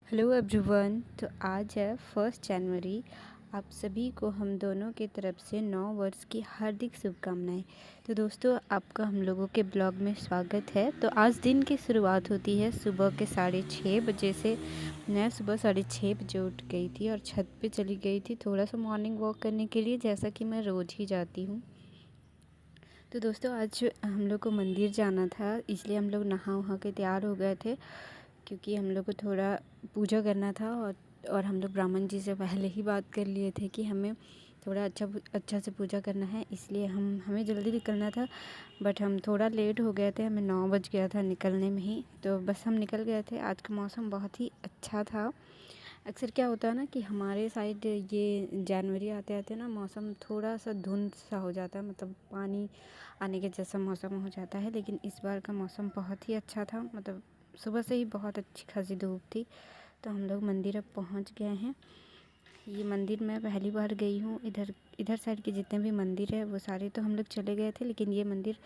Hello everyone. तो आज है 1 जनवरी। आप सभी को हम दोनों की तरफ से 9 वर्ष की हार्दिक शुभकामनाएं। तो दोस्तों, आपका हम लोगों के ब्लॉग में स्वागत है। तो आज दिन की शुरुआत होती है सुबह के 6:30 बजे से। मैं सुबह 6:30 बजे उठ गई थी और छत पे चली गई थी थोड़ा सा मॉर्निंग वॉक करने के लिए, जैसा कि मैं रोज़ ही जाती हूँ। तो दोस्तों, आज हम लोग को मंदिर जाना था, इसलिए हम लोग नहा वहा के तैयार हो गए थे, क्योंकि हम लोग को थोड़ा पूजा करना था। और हम लोग ब्राह्मण जी से पहले ही बात कर लिए थे कि हमें थोड़ा अच्छा से पूजा करना है, इसलिए हमें जल्दी निकलना था। बट हम थोड़ा लेट हो गए थे, हमें 9 बज गया था निकलने में ही। तो बस हम निकल गए थे। आज का मौसम बहुत ही अच्छा था। अक्सर क्या होता है ना कि हमारे साइड ये जनवरी आते आते ना मौसम थोड़ा सा धुंध सा हो जाता है, मतलब पानी आने के जैसा मौसम हो जाता है। लेकिन इस बार का मौसम बहुत ही अच्छा था, मतलब सुबह से ही बहुत अच्छी खासी धूप थी। तो हम लोग मंदिर अब पहुंच गए हैं। ये मंदिर मैं पहली बार गई हूँ। इधर इधर साइड के जितने भी मंदिर है वो सारे तो हम लोग चले गए थे, लेकिन ये मंदिर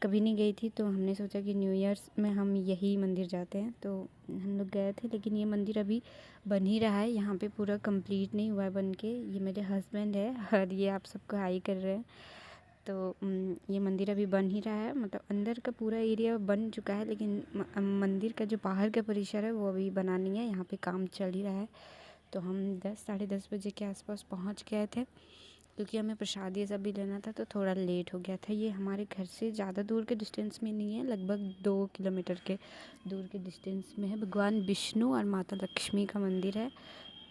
कभी नहीं गई थी। तो हमने सोचा कि न्यू ईयर्स में हम यही मंदिर जाते हैं, तो हम लोग गए थे। लेकिन ये मंदिर अभी बन ही रहा है, यहाँ पे पूरा कंप्लीट नहीं हुआ है बन के। ये मेरे हस्बैंड है और ये आप सबको हाई कर रहे हैं। तो ये मंदिर अभी बन ही रहा है, मतलब अंदर का पूरा एरिया बन चुका है, लेकिन मंदिर का जो बाहर का परिसर है वो अभी बना नहीं है, यहाँ पे काम चल ही रहा है। तो हम 10 साढ़े 10 बजे के आसपास पहुँच गए थे, क्योंकि हमें प्रसाद ये सब भी लेना था, तो थोड़ा लेट हो गया था। ये हमारे घर से ज़्यादा दूर के डिस्टेंस में नहीं है, लगभग 2 किलोमीटर के दूर के डिस्टेंस में है। भगवान विष्णु और माता लक्ष्मी का मंदिर है।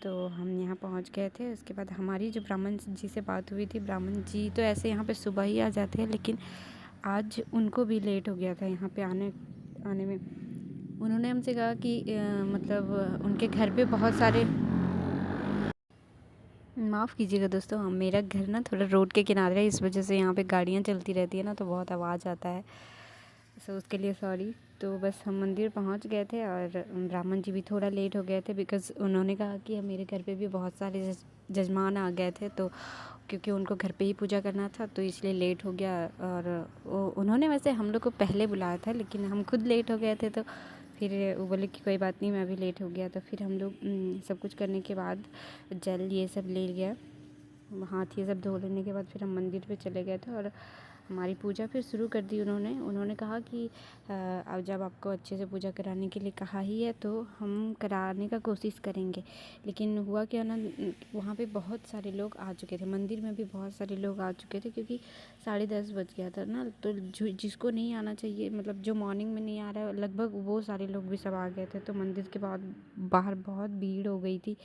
तो हम यहाँ पहुँच गए थे। उसके बाद हमारी जो ब्राह्मण जी से बात हुई थी, ब्राह्मण जी तो ऐसे यहाँ पे सुबह ही आ जाते हैं, लेकिन आज उनको भी लेट हो गया था यहाँ पे आने आने में। उन्होंने हमसे कहा कि मतलब उनके घर पे बहुत सारे, माफ़ कीजिएगा दोस्तों, मेरा घर ना थोड़ा रोड के किनारे है, इस वजह से यहाँ पे गाड़ियाँ चलती रहती है ना, तो बहुत आवाज़ आता है। सो उसके लिए सॉरी। तो बस हम मंदिर पहुँच गए थे और ब्राह्मण जी भी थोड़ा लेट हो गए थे, बिकॉज़ उन्होंने कहा कि मेरे घर पे भी बहुत सारे जजमान आ गए थे, तो क्योंकि उनको घर पे ही पूजा करना था तो इसलिए लेट हो गया। और उन्होंने वैसे हम लोग को पहले बुलाया था, लेकिन हम खुद लेट हो गए थे। तो फिर वो बोले कि कोई बात नहीं, मैं अभी लेट हो गया। तो फिर हम लोग सब कुछ करने के बाद जल ये सब ले लिया, हाथ ये सब धो लेने के बाद फिर हम मंदिर पे चले गए थे और हमारी पूजा फिर शुरू कर दी। उन्होंने कहा कि अब जब आपको अच्छे से पूजा कराने के लिए कहा ही है तो हम कराने का कोशिश करेंगे। लेकिन हुआ क्या ना, वहाँ पे बहुत सारे लोग आ चुके थे, मंदिर में भी बहुत सारे लोग आ चुके थे, क्योंकि 10:30 बज गया था ना। तो जिसको नहीं आना चाहिए, मतलब जो मॉर्निंग में नहीं आ रहा है, लगभग वो सारे लोग भी सब आ गए थे। तो मंदिर के बाद बाहर बहुत भीड़ हो गई थी।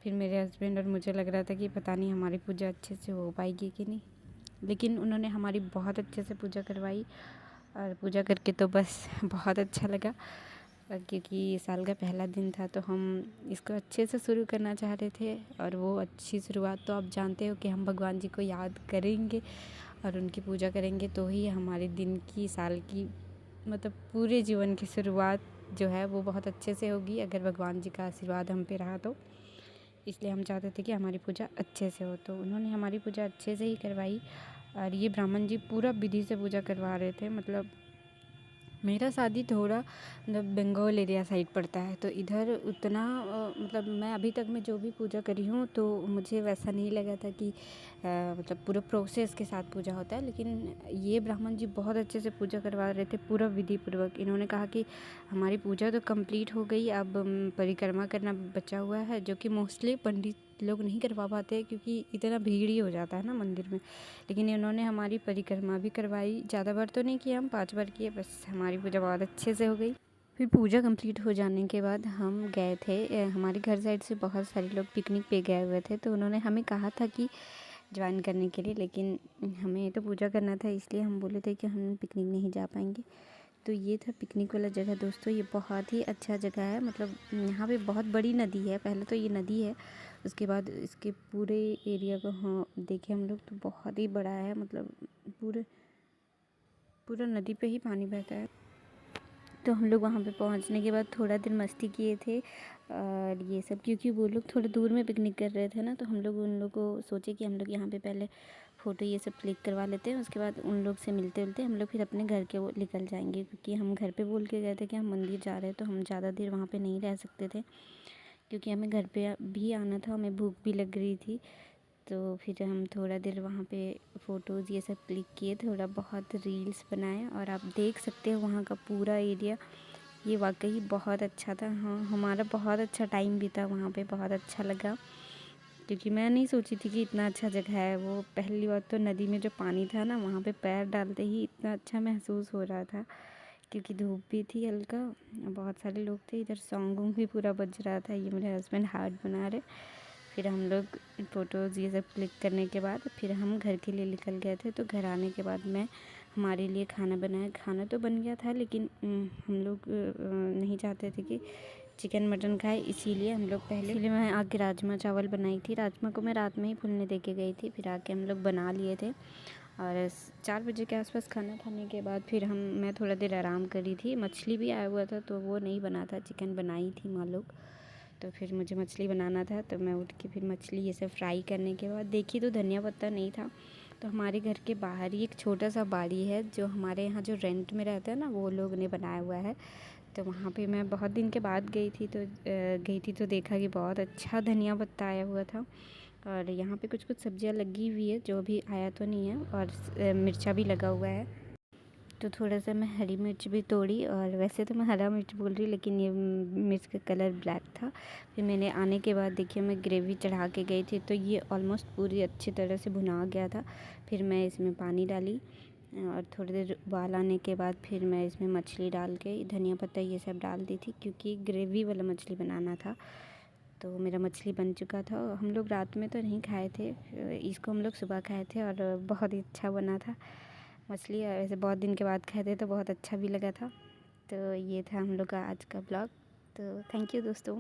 फिर मेरे हस्बैंड और मुझे लग रहा था कि पता नहीं हमारी पूजा अच्छे से हो पाएगी कि नहीं, लेकिन उन्होंने हमारी बहुत अच्छे से पूजा करवाई। और पूजा करके तो बस बहुत अच्छा लगा, क्योंकि ये साल का पहला दिन था, तो हम इसको अच्छे से शुरू करना चाह रहे थे। और वो अच्छी शुरुआत तो आप जानते हो कि हम भगवान जी को याद करेंगे और उनकी पूजा करेंगे, तो ही हमारे दिन की, साल की, मतलब पूरे जीवन की शुरुआत जो है वो बहुत अच्छे से होगी, अगर भगवान जी का आशीर्वाद हम पे रहा तो। इसलिए हम चाहते थे कि हमारी पूजा अच्छे से हो, तो उन्होंने हमारी पूजा अच्छे से ही करवाई। और ये ब्राह्मण जी पूरा विधि से पूजा करवा रहे थे। मतलब मेरा शादी थोड़ा मतलब बंगाल एरिया साइड पड़ता है, तो इधर उतना मतलब मैं अभी तक मैं जो भी पूजा करी हूँ तो मुझे वैसा नहीं लगा था कि मतलब पूरा प्रोसेस के साथ पूजा होता है। लेकिन ये ब्राह्मण जी बहुत अच्छे से पूजा करवा रहे थे, पूरा विधि पूर्वक। इन्होंने कहा कि हमारी पूजा तो कंप्लीट हो गई, अब परिक्रमा करना बचा हुआ है, जो कि मोस्टली पंडित लोग नहीं करवा पाते, क्योंकि इतना भीड़ ही हो जाता है ना मंदिर में। लेकिन इन्होंने हमारी परिक्रमा भी करवाई। ज़्यादा बार तो नहीं किया, हम 5 बार किए, बस हमारी पूजा बहुत अच्छे से हो गई। फिर पूजा कंप्लीट हो जाने के बाद हम गए थे, हमारे घर साइड से बहुत सारे लोग पिकनिक पे गए हुए थे, तो उन्होंने हमें कहा था कि ज्वाइन करने के लिए, लेकिन हमें तो पूजा करना था, इसलिए हम बोले थे कि हम पिकनिक नहीं जा पाएंगे। तो ये था पिकनिक वाला जगह दोस्तों। ये बहुत ही अच्छा जगह है, मतलब यहाँ पे बहुत बड़ी नदी है। पहले तो ये नदी है, उसके बाद इसके पूरे एरिया को हाँ देखे हम लोग तो बहुत ही बड़ा है, मतलब पूरे पूरा नदी पे ही पानी बहता है। तो हम लोग वहाँ पे पहुँचने के बाद थोड़ा देर मस्ती किए थे और ये सब, क्योंकि वो लोग थोड़ा दूर में पिकनिक कर रहे थे ना, तो हम लोग उन लोग को सोचे कि हम लोग यहाँ पे पहले फ़ोटो ये सब क्लिक करवा लेते हैं। उसके बाद उन लोग से मिलते हम लोग फिर अपने घर के वो निकल जाएंगे, क्योंकि हम घर पे बोल के गए थे कि हम मंदिर जा रहे हैं, तो हम ज़्यादा देर वहाँ पे नहीं रह सकते थे, क्योंकि हमें घर पे भी आना था, हमें भूख भी लग रही थी। तो फिर हम थोड़ा देर वहाँ पे फ़ोटोज़ ये सब क्लिक किए, थोड़ा बहुत रील्स बनाए, और आप देख सकते हो वहाँ का पूरा एरिया। ये वाकई बहुत अच्छा था। हाँ, हमारा बहुत अच्छा टाइम बीता वहाँ पे, बहुत अच्छा लगा, क्योंकि मैं नहीं सोची थी कि इतना अच्छा जगह है वो। पहली बात तो नदी में जो पानी था ना, वहाँ पे पैर डालते ही इतना अच्छा महसूस हो रहा था, क्योंकि धूप भी थी हल्का, बहुत सारे लोग थे। इधर सॉन्ग वॉन्ग भी पूरा बज रहा था। ये मेरे हस्बैंड हार्ट बना रहे। फिर हम लोग फ़ोटोज़ ये सब क्लिक करने के बाद फिर हम घर के लिए निकल गए थे। तो घर आने के बाद मैं हमारे लिए खाना बनाया। खाना तो बन गया था, लेकिन हम लोग नहीं चाहते थे कि चिकन मटन खाए, इसीलिए हम लोग इसीलिए मैं आके राजमा चावल बनाई थी। राजमा को मैं रात में ही फूलने दे के गई थी, फिर आके हम लोग बना लिए थे। और 4 बजे के आसपास खाना खाने के बाद फिर मैं थोड़ा देर आराम करी थी। मछली भी आया हुआ था, तो वो नहीं बना था, चिकन बनाई थी माँ लोग। तो फिर मुझे मछली बनाना था, तो मैं उठ के फिर मछली ये सब फ्राई करने के बाद देखी तो धनिया पत्ता नहीं था। तो हमारे घर के बाहर ही एक छोटा सा बाड़ी है, जो हमारे यहाँ जो रेंट में रहता है ना, वो लोग ने बनाया हुआ है। तो वहाँ पे मैं बहुत दिन के बाद गई थी तो देखा कि बहुत अच्छा धनिया पत्ता आया हुआ था। और यहाँ पे कुछ कुछ सब्जियाँ लगी हुई है, जो अभी आया तो नहीं है, और मिर्चा भी लगा हुआ है। तो थोड़ा सा मैं हरी मिर्च भी तोड़ी, और वैसे तो मैं हरा मिर्च बोल रही, लेकिन ये मिर्च का कलर ब्लैक था। फिर मैंने आने के बाद देखिए मैं ग्रेवी चढ़ा के गई थी, तो ये ऑलमोस्ट पूरी अच्छी तरह से भुना गया था। फिर मैं इसमें पानी डाली, और थोड़ी देर उबाल आने के बाद फिर मैं इसमें मछली डाल के धनिया पत्ता ये सब डाल दी थी, क्योंकि ग्रेवी वाला मछली बनाना था। तो मेरा मछली बन चुका था। हम लोग रात में तो नहीं खाए थे, इसको हम लोग सुबह खाए थे, और बहुत ही अच्छा बना था मछली। ऐसे बहुत दिन के बाद खाए थे, तो बहुत अच्छा भी लगा था। तो ये था हम लोग का आज का ब्लॉग। तो थैंक यू दोस्तों।